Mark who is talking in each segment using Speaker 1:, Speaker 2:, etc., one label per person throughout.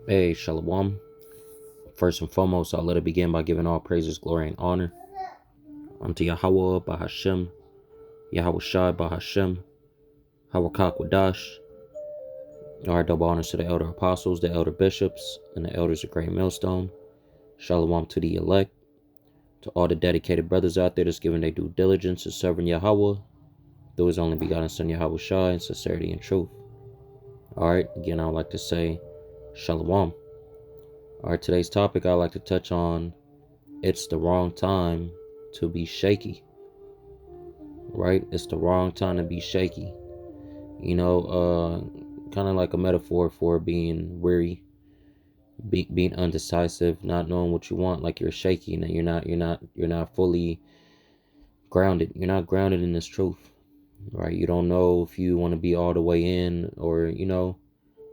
Speaker 1: Hey, Shalom. First and foremost, I'll let it begin by giving all praises, glory, and honor unto YAHAWAH, Bahashem, YAHAWASHI, Bahashem, Hawakwadash. Our double honors to the elder apostles, the elder bishops, and the elders of Great Millstone. Shalom to the elect, to all the dedicated brothers out there that's giving their due diligence to serving Yahweh through his only begotten Son, YAHAWASHI, in sincerity and truth. Alright, again, I would like to say Shalom. Alright, today's topic I'd like to touch on, it's the wrong time to be shaky. Right? It's the wrong time to be shaky. Kind of like a metaphor for being weary, being undecisive, not knowing what you want. Like you're shaky, and you're not fully grounded. You're not grounded in this truth, right? You don't know if you want to be all the way in, or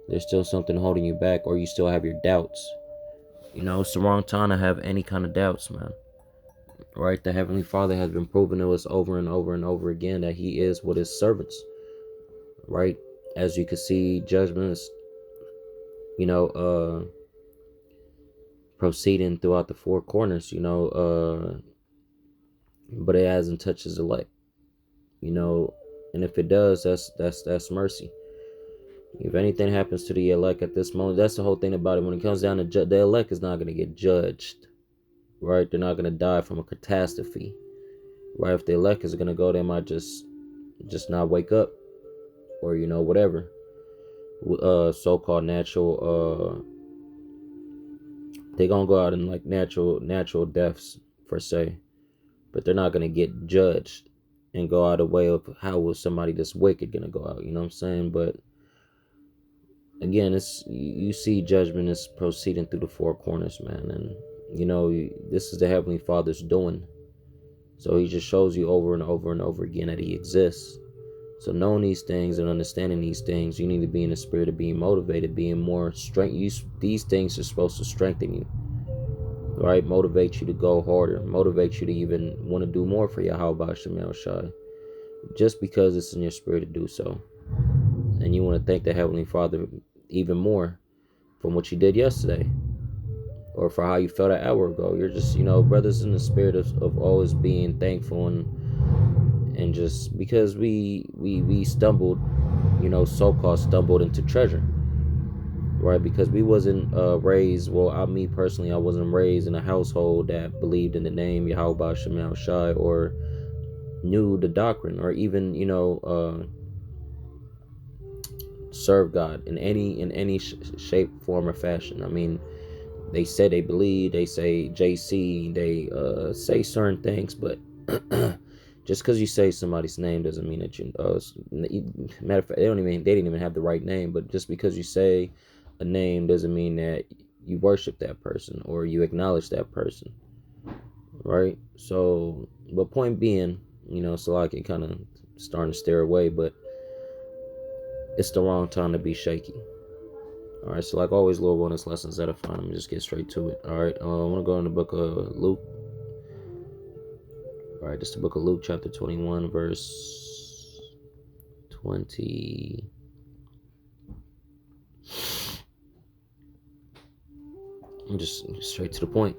Speaker 1: there's still something holding you back, or you still have your doubts. It's the wrong time to have any kind of doubts, man. Right? The Heavenly Father has been proving to us over and over and over again that He is with His servants. Right? As you can see, judgments, proceeding throughout the four corners, but it hasn't touched His elect, and if it does, that's mercy. If anything happens to the elect at this moment, that's the whole thing about it. When it comes down to the elect is not going to get judged, right? They're not going to die from a catastrophe, right? If the elect is going to go, they might just not wake up, or whatever. So-called natural, they're gonna go out in like natural deaths per se, but they're not gonna get judged and go out of the way of how was somebody that's wicked gonna go out. You know what I'm saying? But again, it's you see judgment is proceeding through the four corners, man, and this is the Heavenly Father's doing. So He just shows you over and over and over again that He exists. So knowing these things and understanding these things, you need to be in the spirit of being motivated, being more strength. These things are supposed to strengthen you, right? Motivate you to go harder, motivate you to even want to do more for Yahawah Shai, just because it's in your spirit to do so. And you want to thank the Heavenly Father even more from what you did yesterday, or for how you felt an hour ago. You're just, brothers in the spirit of always being thankful and just because we stumbled, so-called stumbled into treasure, right? Because we wasn't raised, me personally, I wasn't raised in a household that believed in the name Yahawah Shai, or knew the doctrine, or even serve God in any shape, form, or fashion. I mean, they say they believe, they say JC, they say certain things, but just because you say somebody's name doesn't mean that you. Matter of fact, they didn't even have the right name. But just because you say a name doesn't mean that you worship that person or you acknowledge that person, right? So, but point being, so I can kind of starting to stare away, but it's the wrong time to be shaky. All right, so like always, Lord, wellness lessons edifying. Let me just get straight to it. All right, I want to go in the book of Luke. All right, this is the book of Luke, chapter 21, verse 20. I'm just straight to the point.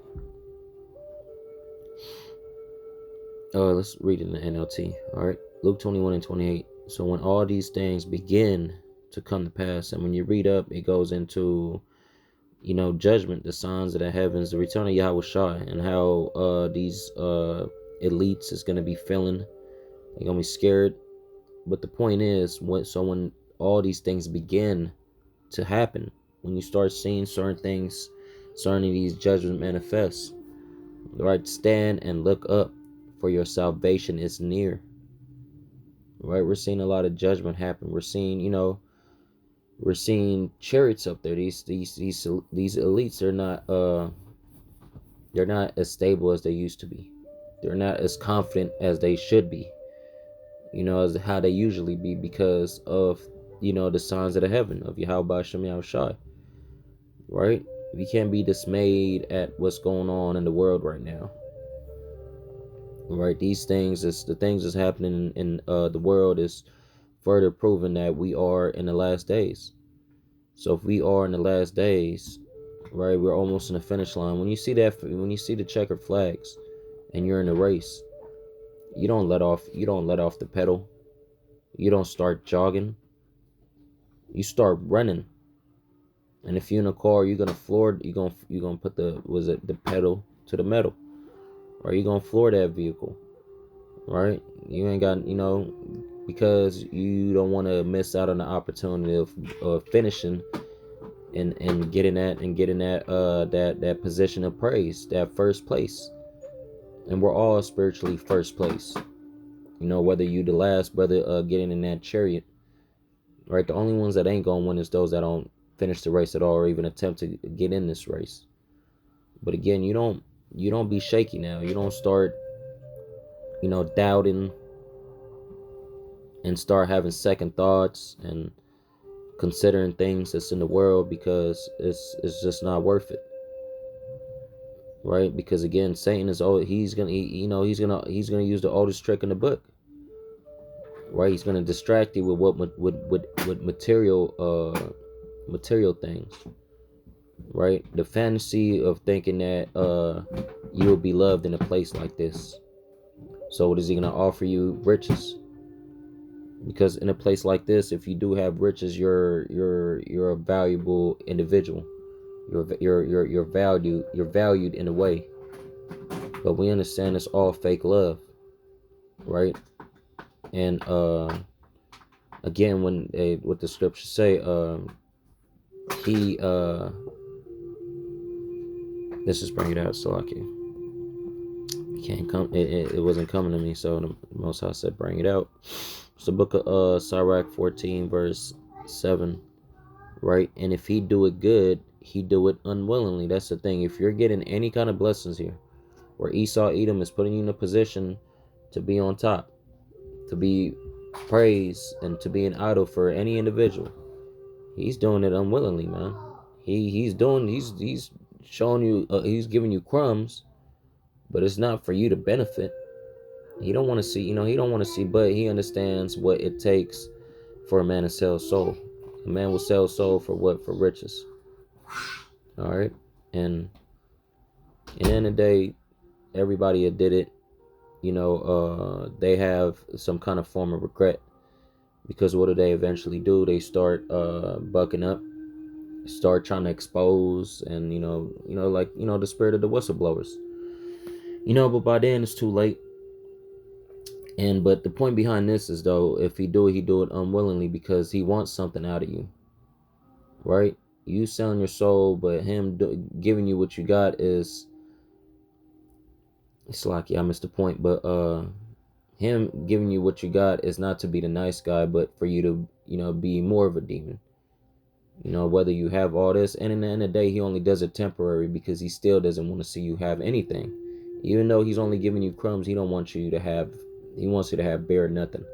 Speaker 1: Let's read it in the NLT. All right, Luke 21 and 28. So when all these things begin to come to pass, and when you read up, it goes into judgment, the signs of the heavens, the return of YAHAWASHI, and how these elites is going to be feeling. They're going to be scared. But the point is, when all these things begin to happen, when you start seeing certain things, certain of these judgments manifest, right? Stand and look up, for your salvation is near. Right? We're seeing a lot of judgment happen. We're seeing, chariots up there. These elites, they're not as stable as they used to be. They're not as confident as they should be, as how they usually be, because of the signs of the heaven of Yahawah Shai, right? We can't be dismayed at what's going on in the world right now, right? These things, the things that's happening in the world is further proving that we are in the last days. So if we are in the last days, right, we're almost in the finish line. When you see that, when you see the checkered flags, and you're in a race, you don't let off. You don't let off the pedal. You don't start jogging. You start running. And if you're in a car, you're gonna floor. You're gonna put the pedal to the metal, or you're gonna floor that vehicle, right? You ain't got because you don't want to miss out on the opportunity of finishing and getting that position of praise, that first place. And we're all spiritually first place. Whether you the last brother getting in that chariot, right? The only ones that ain't gonna win is those that don't finish the race at all or even attempt to get in this race. But again, you don't be shaky now. You don't start doubting and start having second thoughts and considering things that's in the world, because it's just not worth it, right? Because again, Satan is old. He's gonna use the oldest trick in the book, right? He's gonna distract you with material things, right? The fantasy of thinking that you will be loved in a place like this. So what is he gonna offer you? Riches. Because in a place like this, if you do have riches, you're a valuable individual. You're valued in a way. But we understand it's all fake love, right? And again, when what the scriptures say, he let's just bring it out so I can't come. It wasn't coming to me, so the Most High said, bring it out. It's the book of Sirach 14 verse 7, right? And if he do it good, he do it unwillingly. That's the thing. If you're getting any kind of blessings here, where Esau Edom is putting you in a position to be on top, to be praised, and to be an idol for any individual, he's doing it unwillingly, man. He's showing you, he's giving you crumbs, but it's not for you to benefit. He don't want to see, he don't want to see, but he understands what it takes for a man to sell soul. A man will sell soul for what? For riches. All right. And at the end of the day, everybody that did it, they have some kind of form of regret, because what do they eventually do? They start bucking up, start trying to expose, and the spirit of the whistleblowers. But by then it's too late. But the point behind this is, though, if he do it unwillingly, because he wants something out of you, right? You selling your soul, but him giving you what you got is, it's like, I missed the point, but him giving you what you got is not to be the nice guy, but for you to be more of a demon. Whether you have all this, and in the end of the day, he only does it temporary, because he still doesn't want to see you have anything. Even though he's only giving you crumbs, he wants you to have bare nothing,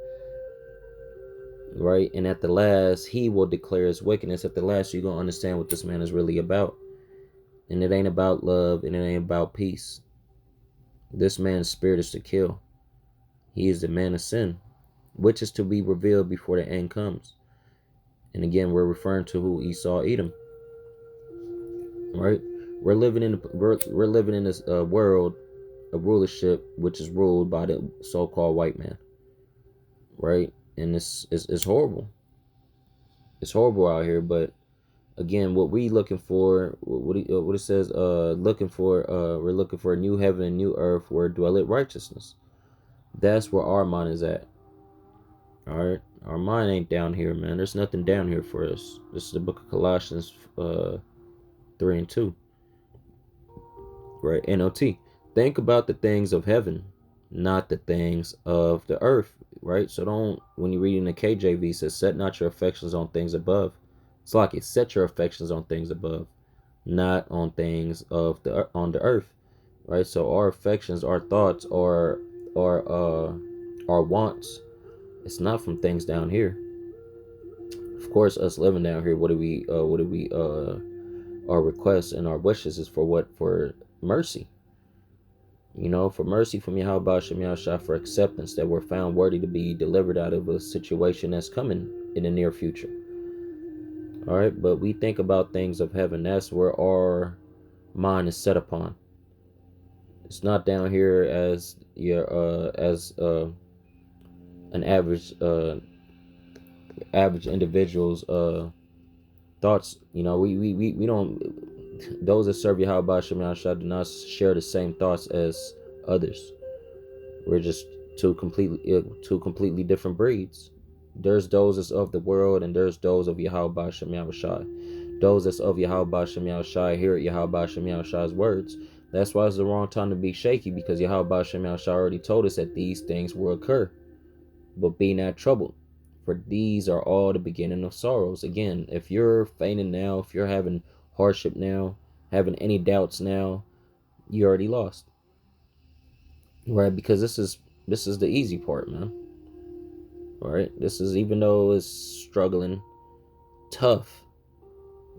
Speaker 1: right? And at the last, he will declare his wickedness. At the last, you're gonna understand what this man is really about. And it ain't about love, and it ain't about peace. This man's spirit is to kill. He is the man of sin, which is to be revealed before the end comes. And again, we're referring to who? Esau Edom, right? We're living in this world of rulership, which is ruled by the so-called white man, right? And it's horrible. It's horrible out here. But again, what we looking for, what it says, we're looking for a new heaven and new earth where dwelleth righteousness. That's where our mind is at. All right, our mind ain't down here, man. There's nothing down here for us. This is the book of Colossians 3 and 2, right? NOT. Think about the things of heaven, not the things of the earth, right? So don't, when you read in the KJV, it says, set not your affections on things above. It's like it set your affections on things above, not on things on the earth, right? So our affections, our thoughts, our wants, it's not from things down here. Of course, us living down here, our requests and our wishes is for what? For mercy. For mercy from YAHAWASHI, for acceptance, that we're found worthy to be delivered out of a situation that's coming in the near future. All right, but we think about things of heaven. That's where our mind is set upon. It's not down here as your as an average individual's thoughts. You know, we don't, those that serve YAHAWASHI do not share the same thoughts as others. We're just two completely different breeds. There's those that's of the world, and there's those of YAHAWASHI. Those that's of YAHAWASHI hear YAHAWASHI's words. That's why it's the wrong time to be shaky, because YAHAWASHI already told us that these things will occur. But be not troubled, for these are all the beginning of sorrows. Again, if you're fainting now, if you're having hardship now, having any doubts now, you already lost. Right? Because this is the easy part, man. Right? This is, even though it's struggling, tough,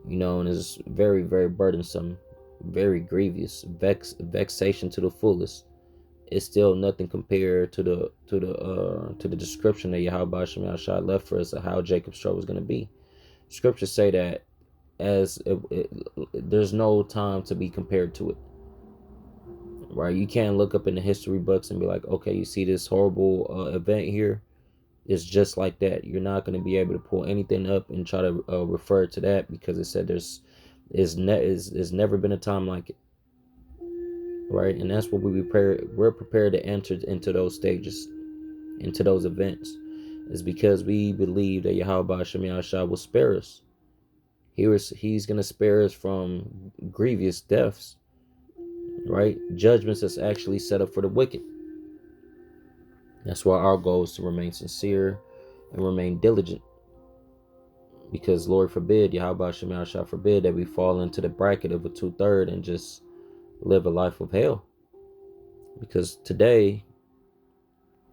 Speaker 1: and it's very, very burdensome, very grievous, vexation to the fullest. It's still nothing compared to the description that Yahweh Shai left for us of how Jacob's trouble is going to be. Scriptures say that there's no time to be compared to it. Right? You can't look up in the history books and be like, okay, you see this horrible event here. It's just like that. You're not going to be able to pull anything up and try to refer to that, because it said there's never been a time like it. Right? And that's what we're prepared to enter into those stages, into those events, is because we believe that Yahweh Shemi Shah will spare us. He's going to spare us from grievous deaths, right? Judgments that's actually set up for the wicked. That's why our goal is to remain sincere and remain diligent, because Lord forbid, Yahweh Shemi Shah forbid, that we fall into the bracket of a 2/3 and just live a life of hell. Because today,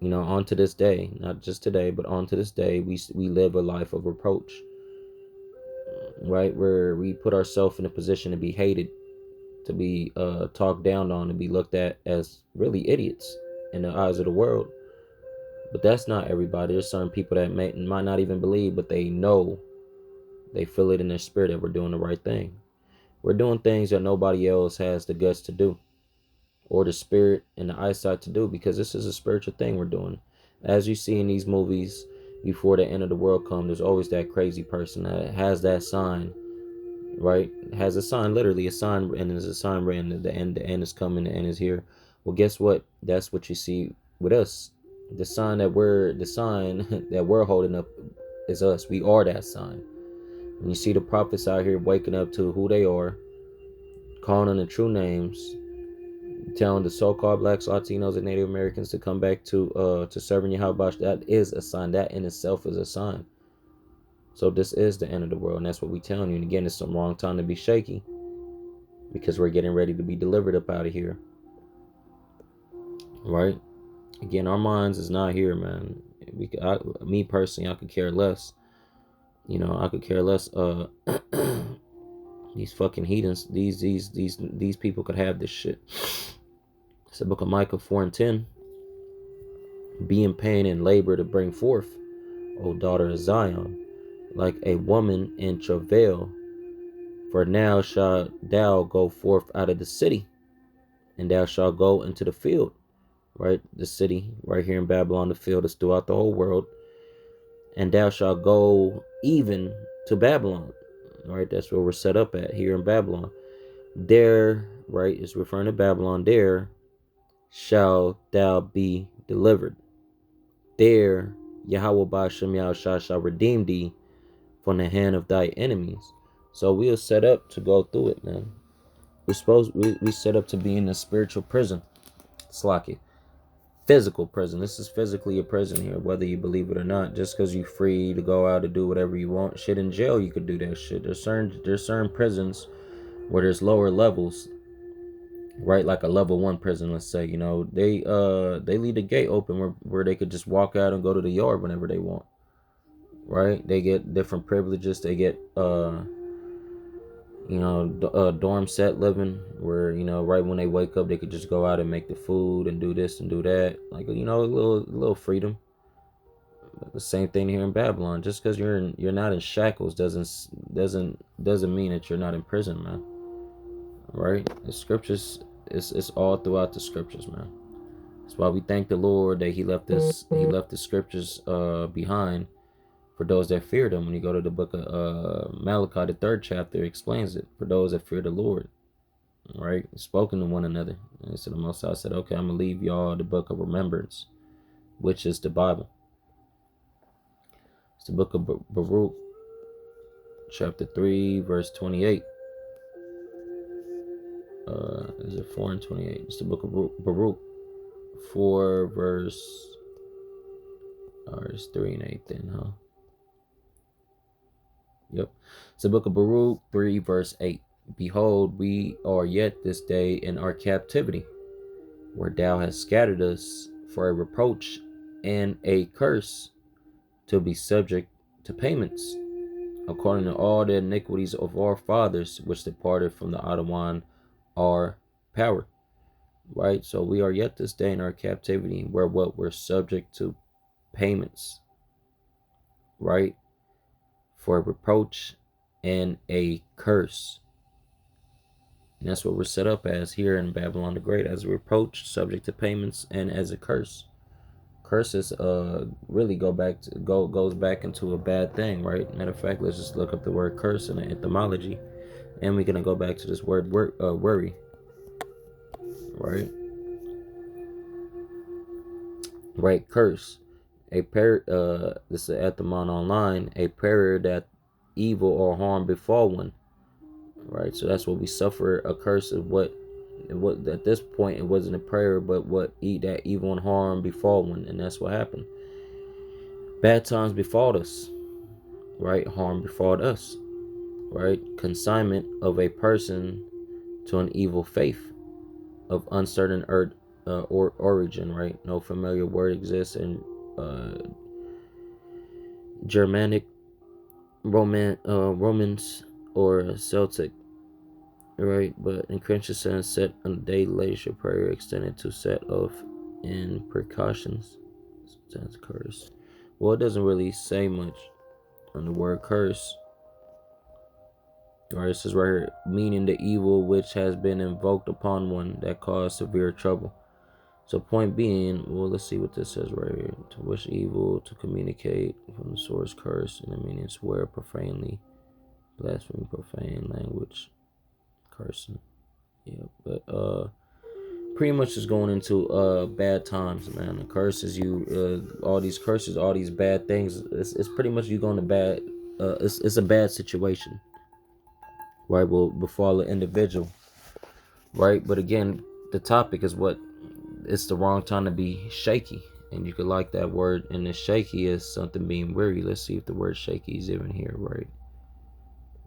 Speaker 1: on to this day, not just today, but on to this day, we live a life of reproach, right? Where we put ourselves in a position to be hated, to be talked down on, to be looked at as really idiots in the eyes of the world. But that's not everybody. There's certain people that might not even believe, but they know, they feel it in their spirit that we're doing the right thing. We're doing things that nobody else has the guts to do, or the spirit and the eyesight to do, because this is a spiritual thing we're doing. As you see in these movies, before the end of the world comes, there's always that crazy person that has that sign, right? Has a sign, literally a sign, and there's a sign written, the end is coming, the end is here. Well, guess what? That's what you see with us. The sign that we're holding up is us. We are that sign. And you see the prophets out here waking up to who they are, calling on the true names, telling the so-called blacks, Latinos, and Native Americans to come back to serving Yahweh. That is a sign. That in itself is a sign. So this is the end of the world, and that's what we telling you. And again, it's some wrong time to be shaky, because we're getting ready to be delivered up out of here. Right? Again, our minds is not here, man. Me personally, I could care less. I could care less. These fucking heathens, these people could have this shit. It's the book of Micah 4:10. Be in pain and labor to bring forth, O daughter of Zion, like a woman in travail. For now shalt thou go forth out of the city, and thou shalt go into the field. Right? The city, right here in Babylon, the field is throughout the whole world. And thou shalt go even to Babylon. Right? That's where we're set up at, here in Babylon. There, right, is referring to Babylon. There shall thou be delivered. There, Yahweh Ba'Shem Yahushua shall redeem thee from the hand of thy enemies. So we are set up to go through it, man. We set up to be in a spiritual prison. It's like it. Physical prison. This is physically a prison here, whether you believe it or not. Just because you're free to go out and do whatever you want. Shit, in jail you could do that shit. There's certain prisons where there's lower levels, right? Like a level 1 prison, let's say. They leave the gate open where they could just walk out and go to the yard whenever they want. Right? They get different privileges. They get dorm set living, where right when they wake up they could just go out and make the food and do this and do that, like a little freedom. The same thing here in Babylon. Just because you're not in shackles doesn't mean that you're not in prison, man. Right? The scriptures, it's all throughout the scriptures, man. That's why we thank the Lord that He left the scriptures behind for those that feared Him. When you go to the book of Malachi, the 3rd chapter, it explains it for those that fear the Lord. Right? Spoken to one another. And so the Most High said, "Okay, I'm gonna leave y'all the book of remembrance, which is the Bible." It's the book of Baruch, chapter 3, verse 28. Is it 4 and 28? It's the book of Baruch, 4 verse, or it's 3 and 8 then, huh? Yep. It's the book of Baruch, 3 verse 8. Behold, we are yet this day in our captivity, where thou hast scattered us for a reproach and a curse, to be subject to payments, according to all the iniquities of our fathers, which departed from the Adawan, our power. Right? So we are yet this day in our captivity, where what we're subject to payments, right? For a reproach and a curse. And that's what we're set up as here in Babylon the Great, as a reproach, subject to payments, and as a curse. Curses really goes back into a bad thing, right? Matter of fact, let's just look up the word curse in the etymology, and we're gonna go back to this word worry, right? Right, curse. This is etymon online, a prayer that evil or harm befall one. Right, so that's what we suffer, a curse of what at this point it wasn't a prayer, but that evil and harm befall one, and that's what happened. Bad times befalled us, right? Harm befalled us, right? Consignment of a person to an evil faith of uncertain origin, right? No familiar word exists in Germanic, Romans, or Celtic, right? But in Christian set on a day later prayer extended to set of in precautions. That's curse. Well, it doesn't really say much on the word curse. Alright, it says right here, meaning the evil which has been invoked upon one that caused severe trouble. So point being, well, let's see what this says right here. To wish evil, to communicate from the source curse, and the meaning swear profanely, blasphemy, profane language, cursing. Yeah, but pretty much just going into bad times, man. The curses, all these curses, all these bad things. It's pretty much you going to bad. It's a bad situation, right? Will befall an individual, right? But again, the topic is what it's the wrong time to be shaky, and you could like that word. And the shaky is something being weary. Let's see if the word shaky is even here, right?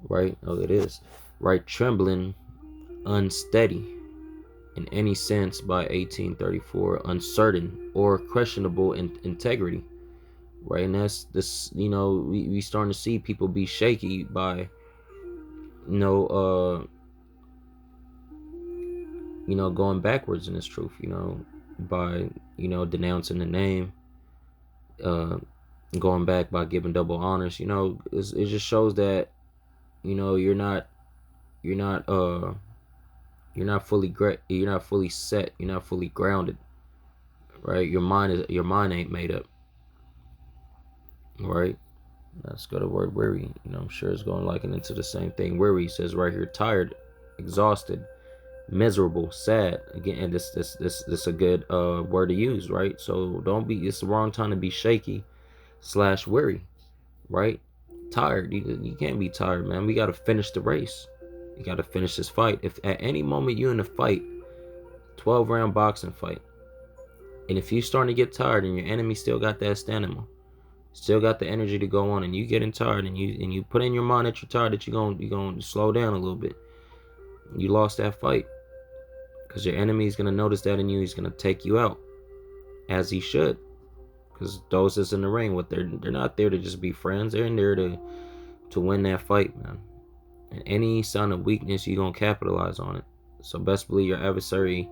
Speaker 1: Right? Oh, it is. Right, trembling, unsteady. In any sense by 1834, uncertain or questionable integrity, right? And that's this, we starting to see people be shaky by, going backwards in this truth, by, denouncing the name, going back by giving double honors, it just shows that, you're not you're not fully set, you're not fully grounded, right? Your mind ain't made up, right? Let's go to word weary. I'm sure it's going to liken into the same thing. Weary says right here, tired, exhausted, miserable, sad. Again, and this a good word to use, right? So it's the wrong time to be shaky / weary, right? Tired. You can't be tired, man. We got to finish the race. You got to finish this fight. If at any moment you're in a fight, 12-round boxing fight, and if you're starting to get tired and your enemy still got that stamina, still got the energy to go on, and you getting tired, and you put in your mind that you're tired, that you're gonna slow down a little bit, you lost that fight, because your enemy is gonna notice that in you. He's gonna take you out, as he should, because those that's in the ring, they're not there to just be friends. They're in there to win that fight, man. And any sign of weakness, you're gonna capitalize on it. So best believe your adversary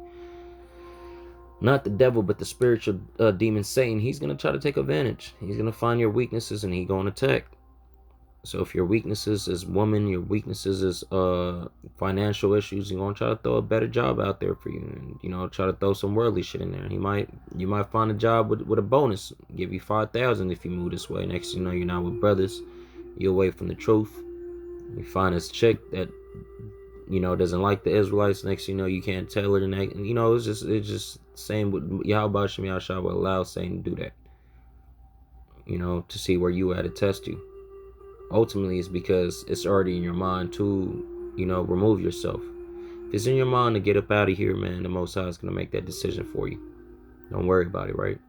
Speaker 1: Not the devil, but the spiritual demon Satan. He's going to try to take advantage. He's going to find your weaknesses and he's going to attack. So if your weaknesses is woman, your weaknesses is financial issues, you're gonna try to throw a better job out there for you, and try to throw some worldly shit in there. You might find a job with a bonus, give you 5,000 if you move this way. Next thing you know, you're not with brothers, you're away from the truth. You find this chick that doesn't like the Israelites. Next thing you know, you can't tell her the next. It's just same with YAHAWASHI will allow Satan to do that. To see where you at to test you. Ultimately, it's because it's already in your mind to remove yourself. If it's in your mind to get up out of here, man, the Most High is going to make that decision for you. Don't worry about it, right?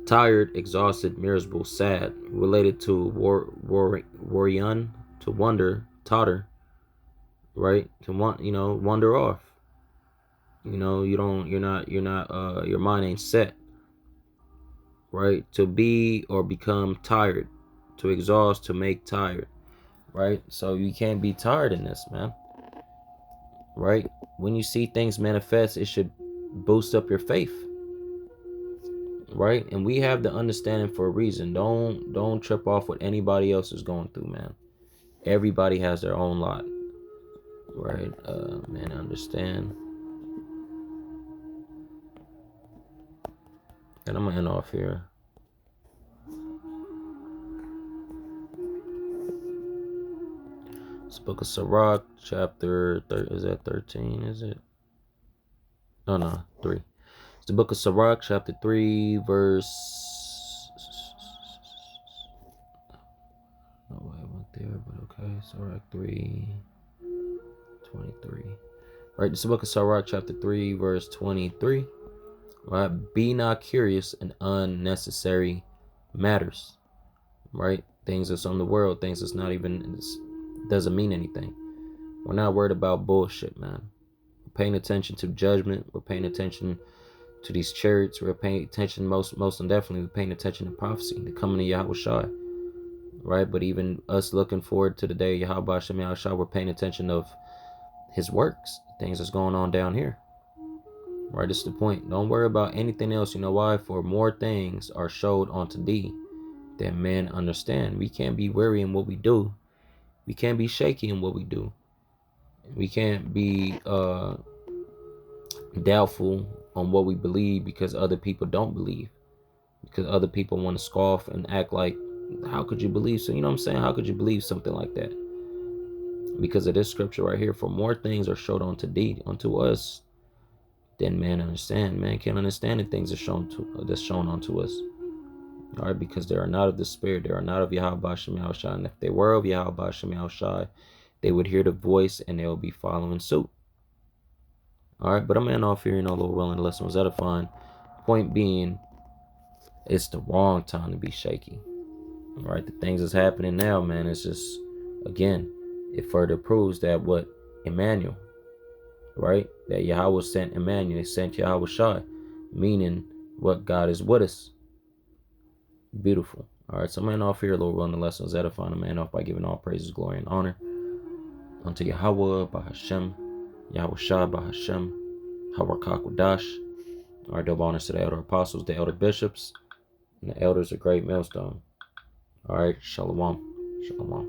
Speaker 1: Tired, exhausted, miserable, sad, related to warian, to wonder, totter, right? To want, wander off. Your mind ain't set, right? To be or become tired, to exhaust, to make tired, right? So you can't be tired in this, man. Right? When you see things manifest, it should boost up your faith. Right? And we have the understanding for a reason. Don't trip off what anybody else is going through, man. Everybody has their own lot. Right? Man, I understand. And I'm gonna end off here. It's the book of Sirach, chapter is that 13, is it? No, 3. It's the book of Sirach, chapter 3, verse. Oh, I went there, but okay. Sirach 3:23. Right, this is the book of Sirach, chapter 3, verse 23. Right, be not curious in unnecessary matters. Right, things that's on the world, things that's not even, doesn't mean anything. We're not worried about bullshit, man. We're paying attention to judgment. We're paying attention to these chariots. We're paying attention, most definitely, we're paying attention to prophecy, the coming of Yahawashi. Right, but even us looking forward to the day Yahawashi, we're paying attention of his works, things that's going on down here. Right, this is the point. Don't worry about anything else. You know why? For more things are showed unto thee than men understand. We can't be weary in what we do. We can't be shaky in what we do. We can't be doubtful on what we believe because other people don't believe. Because other people want to scoff and act like, how could you believe so? You know what I'm saying? How could you believe something like that? Because of this scripture right here, for more things are showed unto thee, unto us, than man understand. Man can't understand the things that's shown unto us. All right, because they are not of the spirit, they are not of Yahawashi. And if they were of Yahawashi, they would hear the voice and they will be following suit. All right, but I'm end off here, Lord willing, the lesson was edifying. Point being, it's the wrong time to be shaky. All right, the things that's happening now, man, it's just, again, it further proves that what Emmanuel, right? That Yahweh sent Emmanuel, sent Yahawashi, meaning what God is with us. Beautiful. All right, so I'm off here, Lord willing, the lesson is edifying. I'm off by giving all praises, glory, and honor unto YAHAWAH, Bahashem, Yahawashi, Bahashem, Hawakakwadash. Our double honors to the elder apostles, the elder bishops, and the elders of Great Millstone. All right, Shalom. Shalom.